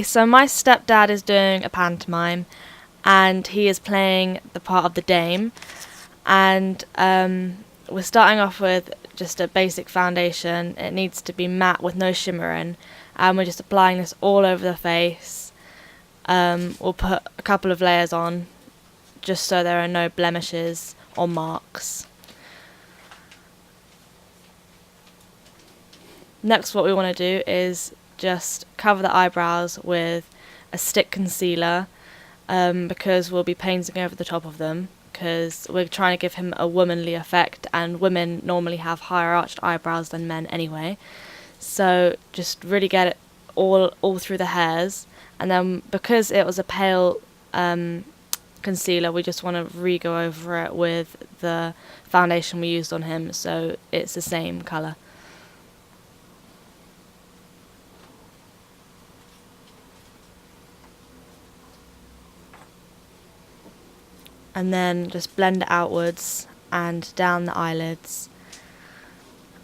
So my stepdad is doing a pantomime, and he is playing the part of the dame, and we're starting off with just a basic foundation. It needs to be matte with no shimmering, and we're just applying this all over the face. We'll put a couple of layers on just so there are no blemishes or marks. Next, what we want to do is just cover the eyebrows with a stick concealer, because we'll be painting over the top of them, because we're trying to give him a womanly effect, and women normally have higher arched eyebrows than men anyway. So just really get it all through the hairs, and then because it was a pale concealer, we just want to re-go over it with the foundation we used on him, so it's the same colour. And then just blend it outwards and down the eyelids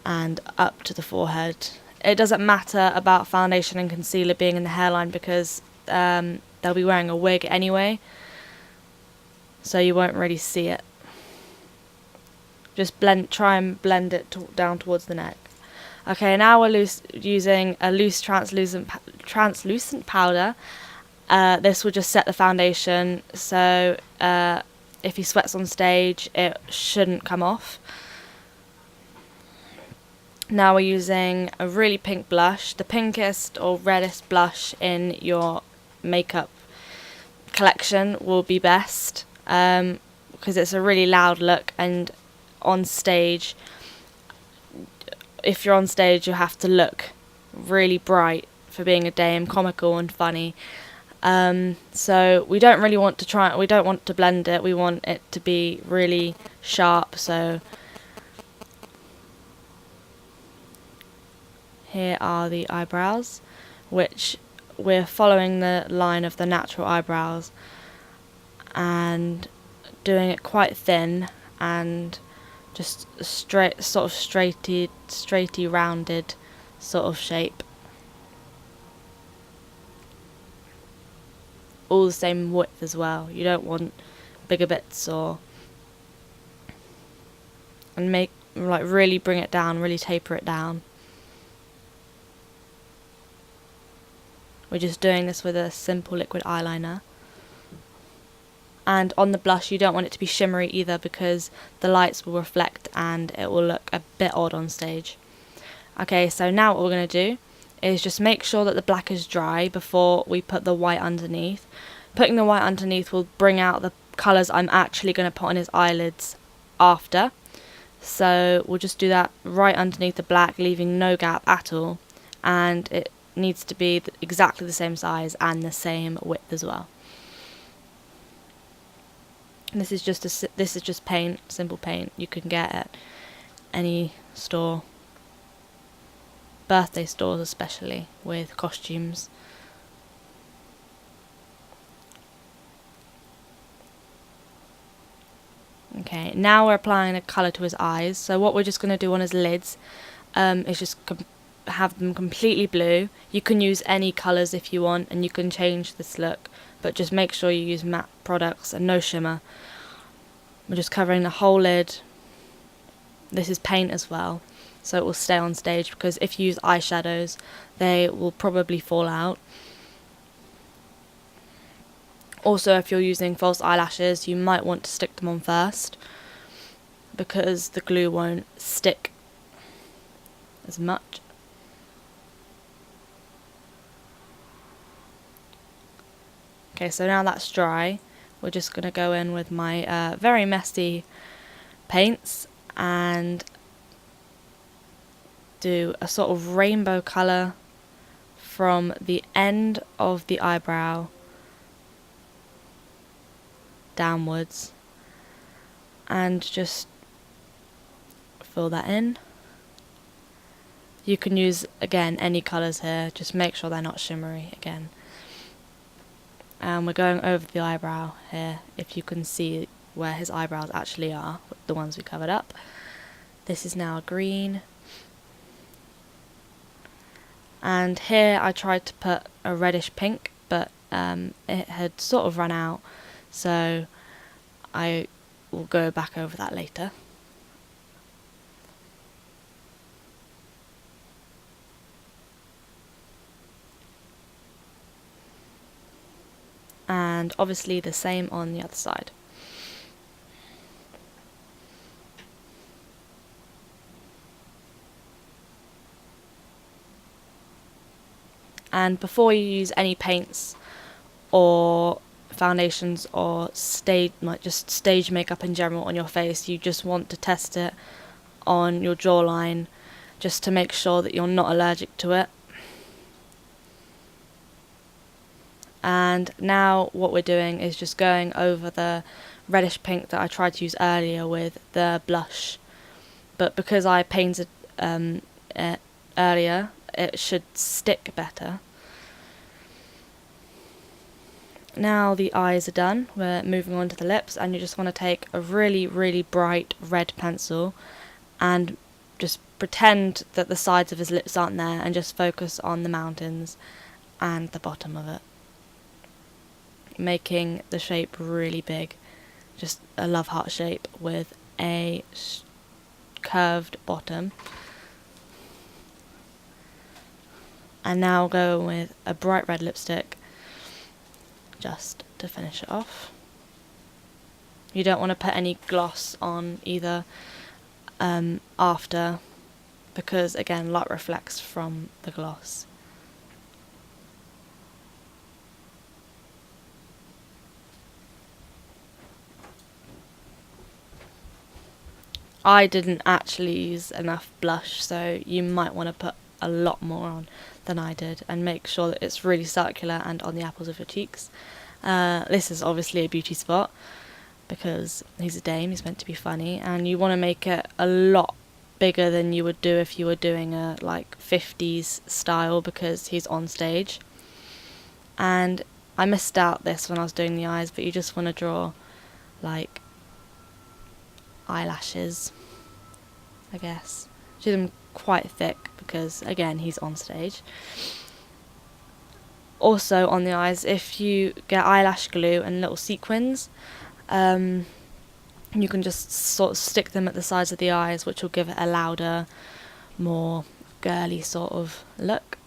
and up to the forehead. It doesn't matter about foundation and concealer being in the hairline, because they'll be wearing a wig anyway, so you won't really see it. Just try and blend it down towards the neck. Okay, now we're using a loose translucent powder. This will just set the foundation, so if he sweats on stage, it shouldn't come off. Now we're using a really pink blush. The pinkest or reddest blush in your makeup collection will be best, because it's a really loud look, and on stage, if you're on stage, you have to look really bright for being a dame, comical and funny. So we don't really want to we don't want to blend it, we want it to be really sharp. So here are the eyebrows, which we're following the line of the natural eyebrows and doing it quite thin and just straight, sort of straighty rounded sort of shape. All the same width as well. You don't want bigger bits, and really bring it down, really taper it down. We're just doing this with a simple liquid eyeliner. And on the blush, you don't want it to be shimmery either, because the lights will reflect and it will look a bit odd on stage. Okay, so now what we're going to do is just make sure that the black is dry before we put the white underneath. Putting the white underneath will bring out the colours I'm actually going to put on his eyelids after. So we'll just do that right underneath the black, leaving no gap at all. And it needs to be exactly the same size and the same width as well. This is just paint, simple paint you can get at any store. Birthday stores especially, with costumes. Okay, now we're applying the colour to his eyes. So what we're just going to do on his lids is just have them completely blue. You can use any colours if you want, and you can change this look, but just make sure you use matte products and no shimmer. We're just covering the whole lid. This is paint as well, so it will stay on stage, because if you use eyeshadows, they will probably fall out. Also, if you're using false eyelashes, you might want to stick them on first, because the glue won't stick as much. Okay, so now that's dry, we're just going to go in with my very messy paints and do a sort of rainbow colour from the end of the eyebrow downwards, and just fill that in. You can use, again, any colours here, just make sure they're not shimmery again. And we're going over the eyebrow here, if you can see where his eyebrows actually are, the ones we covered up. This is now green. And here I tried to put a reddish pink, but it had sort of run out, so I will go back over that later. And obviously the same on the other side. And before you use any paints or foundations or just stage makeup in general on your face, you just want to test it on your jawline just to make sure that you're not allergic to it. And now what we're doing is just going over the reddish pink that I tried to use earlier with the blush, but because I painted it earlier, it should stick better. Now the eyes are done, we're moving on to the lips, and you just want to take a really, really bright red pencil and just pretend that the sides of his lips aren't there and just focus on the mountains and the bottom of it, making the shape really big, just a love heart shape with a curved bottom. And now go with a bright red lipstick just to finish it off. You don't want to put any gloss on either after, because again, light reflects from the gloss. I didn't actually use enough blush, so you might want to put a lot more on than I did, and make sure that it's really circular and on the apples of your cheeks. This is obviously a beauty spot because he's a dame, he's meant to be funny, and you want to make it a lot bigger than you would do if you were doing a like 50s style, because he's on stage. And I missed out this when I was doing the eyes, but you just want to draw like eyelashes, I guess. Do them quite thick because again, he's on stage. Also on the eyes, if you get eyelash glue and little sequins, you can just sort of stick them at the sides of the eyes, which will give it a louder, more girly sort of look.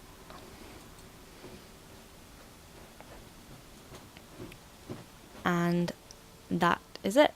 And that is it.